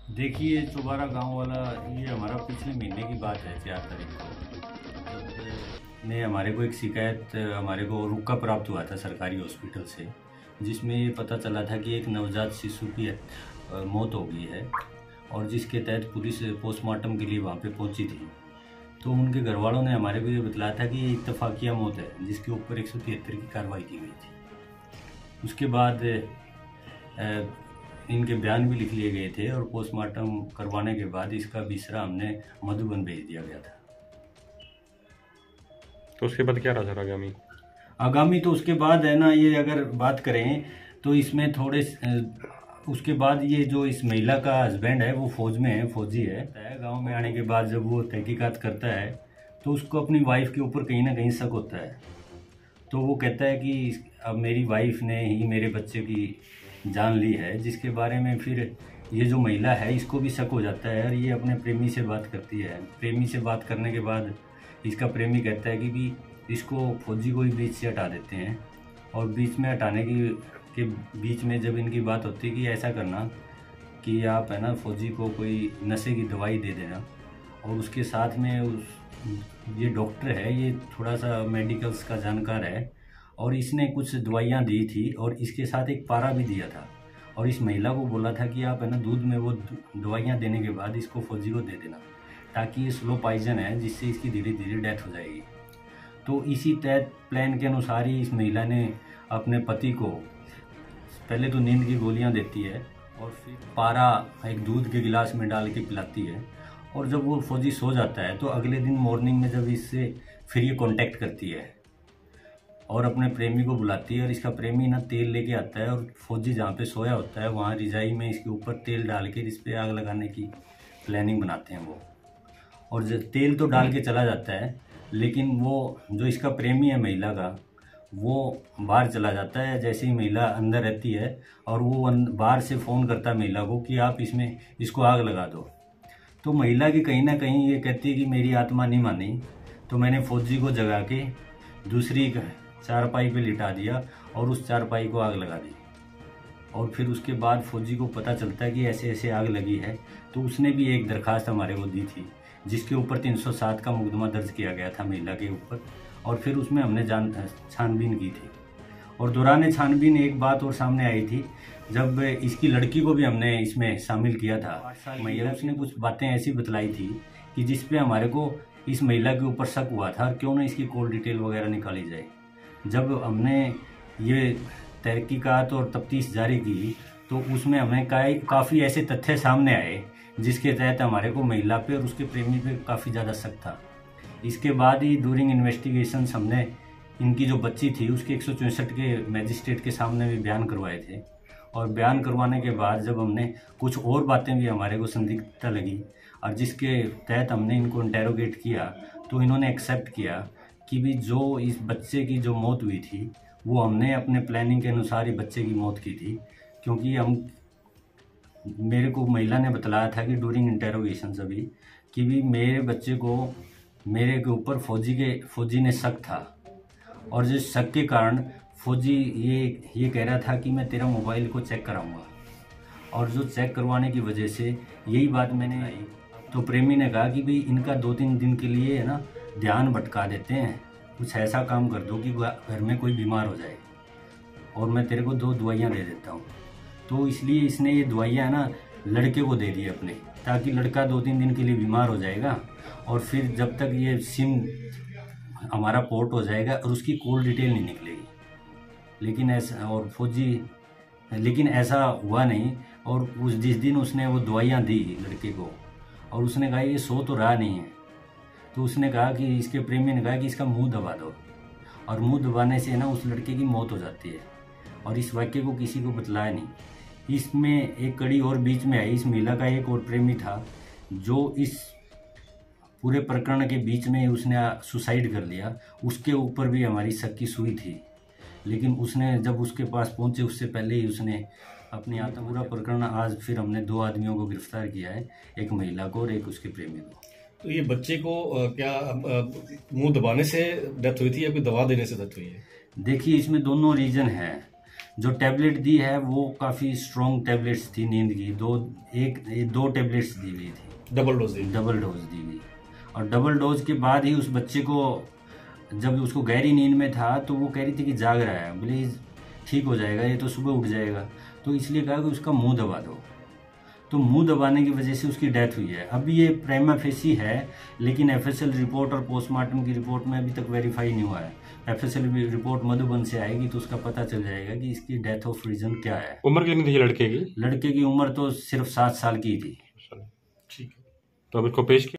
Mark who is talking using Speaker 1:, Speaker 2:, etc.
Speaker 1: देखिए चौबारा गांव वाला, ये हमारा पिछले महीने की बात है, 4 तारीख को। जब ने हमारे को एक शिकायत हमारे को रुका प्राप्त हुआ था सरकारी हॉस्पिटल से, जिसमें ये पता चला था कि एक नवजात शिशु की मौत हो गई है, और जिसके तहत पुलिस पोस्टमार्टम के लिए वहाँ पे पहुँची थी। तो उनके घर वालों ने हमारे को ये बतलाया था कि ये इत्तफाकिया मौत है, जिसके ऊपर 173 की कार्रवाई की गई थी। उसके बाद इनके बयान भी लिख लिए गए थे, और पोस्टमार्टम करवाने के बाद इसका बिस्रा हमने मधुबन भेज दिया गया था।
Speaker 2: तो उसके बाद क्या रहा सर आगामी?
Speaker 1: आगामी तो उसके बाद है ना, ये अगर बात करें तो इसमें थोड़े उसके बाद ये जो इस महिला का हस्बैंड है वो फौज में है, फौजी है। गांव में आने के बाद जब वो तहकीकात करता है तो उसको अपनी वाइफ के ऊपर कहीं ना कहीं शक होता है। तो वो कहता है कि अब मेरी वाइफ ने ही मेरे बच्चे की जान ली है, जिसके बारे में फिर ये जो महिला है इसको भी शक हो जाता है, और ये अपने प्रेमी से बात करती है। प्रेमी से बात करने के बाद इसका प्रेमी कहता है कि भी इसको फौजी को ही बीच से हटा देते हैं, और बीच में हटाने के बीच में जब इनकी बात होती है कि ऐसा करना कि आप है ना फौजी को कोई नशे की दवाई दे देना, और उसके साथ में ये डॉक्टर है, ये थोड़ा सा मेडिकल्स का जानकार है, और इसने कुछ दवाइयाँ दी थी और इसके साथ एक पारा भी दिया था, और इस महिला को बोला था कि आप है ना दूध में वो दवाइयाँ देने के बाद इसको फौजी को दे देना, ताकि ये स्लो पॉइजन है जिससे इसकी धीरे धीरे डेथ हो जाएगी। तो इसी तहत प्लान के अनुसार ही इस महिला ने अपने पति को पहले तो नींद की गोलियां देती है, और फिर पारा एक दूध के गिलास में डाल के पिलाती है, और जब वो फौजी सो जाता है तो अगले दिन मॉर्निंग में जब इससे फिर ये कांटेक्ट करती है और अपने प्रेमी को बुलाती है, और इसका प्रेमी ना तेल लेके आता है, और फौजी जहाँ पे सोया होता है वहाँ रिजाई में इसके ऊपर तेल डाल के इस पर आग लगाने की प्लानिंग बनाते हैं वो। और तेल तो डाल के चला जाता है, लेकिन वो जो इसका प्रेमी है महिला का, वो बाहर चला जाता है जैसे ही महिला अंदर रहती है, और वो बाहर से फ़ोन करता है महिला को कि आप इसको आग लगा दो। तो महिला की कहीं ना कहीं ये कहती है कि मेरी आत्मा नहीं मानी, तो मैंने फौजी को जगा के दूसरी चारपाई पे लिटा दिया और उस चारपाई को आग लगा दी। और फिर उसके बाद फौजी को पता चलता है कि ऐसे ऐसे आग लगी है, तो उसने भी एक दरखास्त हमारे को दी थी, जिसके ऊपर 307 का मुकदमा दर्ज किया गया था महिला के ऊपर, और फिर उसमें हमने छानबीन की थी। और दौरान छानबीन एक बात और सामने आई थी, जब इसकी लड़की को भी हमने इसमें शामिल किया था। महिला उसने कुछ बातें ऐसी बतलाई थी कि जिस पे हमारे को इस महिला के ऊपर शक हुआ था, क्यों ना इसकी कॉल डिटेल वगैरह निकाली जाए। जब हमने ये तहकीकात और तफ्तीश जारी की तो उसमें हमें काफ़ी ऐसे तथ्य सामने आए जिसके तहत हमारे को महिला पे और उसके प्रेमी पे काफ़ी ज़्यादा शक था। इसके बाद ही ड्यूरिंग इन्वेस्टिगेशन हमने इनकी जो बच्ची थी उसके 164 के मैजिस्ट्रेट के सामने भी बयान करवाए थे, और बयान करवाने के बाद जब हमने कुछ और बातें भी हमारे को संदिग्धता लगी, और जिसके तहत हमने इनको इंटेरोगेट किया, तो इन्होंने एक्सेप्ट किया कि भी जो इस बच्चे की जो मौत हुई थी वो हमने अपने प्लानिंग के अनुसार ही बच्चे की मौत की थी। क्योंकि मेरे को महिला ने बतलाया था कि ड्यूरिंग इंटेरोगेशन सभी कि भी मेरे बच्चे को मेरे के ऊपर फौजी ने शक था, और जिस शक के कारण फौजी ये कह रहा था कि मैं तेरा मोबाइल को चेक कराऊंगा, और जो चेक करवाने की वजह से यही बात मैंने आई। तो प्रेमी ने कहा कि भाई इनका 2-3 दिन के लिए है ना ध्यान भटका देते हैं, कुछ ऐसा काम कर दो कि घर में कोई बीमार हो जाए, और मैं तेरे को 2 दवाइयाँ दे देता हूँ। तो इसलिए इसने ये दवाइयाँ ना लड़के को दे दी अपने, ताकि लड़का 2-3 दिन के लिए बीमार हो जाएगा, और फिर जब तक ये सिम हमारा पोर्ट हो जाएगा और उसकी कॉल डिटेल नहीं निकलेगी। लेकिन ऐसा हुआ नहीं। और जिस दिन उसने वो दवाइयाँ दी लड़के को, और उसने कहा ये सो तो रहा नहीं है, तो उसने कहा कि इसके प्रेमी ने कहा कि इसका मुंह दबा दो, और मुंह दबाने से ना उस लड़के की मौत हो जाती है। और इस वाक्य को किसी को बतलाया नहीं। इसमें एक कड़ी और बीच में आई, इस महिला का एक और प्रेमी था जो इस पूरे प्रकरण के बीच में उसने सुसाइड कर लिया। उसके ऊपर भी हमारी शक की सुई थी, लेकिन उसने जब उसके पास पहुंचे उससे पहले ही उसने अपनी पूरा प्रकरण, आज फिर हमने 2 आदमियों को गिरफ्तार किया है, एक महिला को और एक उसके प्रेमी को।
Speaker 2: तो ये बच्चे को क्या मुंह दबाने से डेथ हुई थी या कोई दवा देने से डेथ हुई है?
Speaker 1: देखिए इसमें दोनों रीजन हैं। जो टैबलेट दी है वो काफ़ी स्ट्रॉन्ग टैबलेट्स थी नींद की, दो टैबलेट्स दी गई थी,
Speaker 2: डबल डोज
Speaker 1: डबल डोज दी गई। और डबल डोज के बाद ही उस बच्चे को, जब उसको गहरी नींद में था तो वो कह रही थी कि जाग रहा है, बोले ठीक हो जाएगा, ये तो सुबह उठ जाएगा। तो इसलिए कहा कि उसका मुंह दबा दो, तो मुंह दबाने की वजह से उसकी डेथ हुई है। अभी ये प्राइमा फेसी है, लेकिन एफएसएल रिपोर्ट और पोस्टमार्टम की रिपोर्ट में अभी तक वेरीफाई नहीं हुआ है। एफएसएल रिपोर्ट मधुबन से आएगी तो उसका पता चल जाएगा कि इसकी डेथ ऑफ रीजन क्या है।
Speaker 2: उम्र कितनी थी लड़के की?
Speaker 1: लड़के की उम्र तो सिर्फ 7 साल की थी।
Speaker 2: ठीक है, तो अब इसको पेश किया।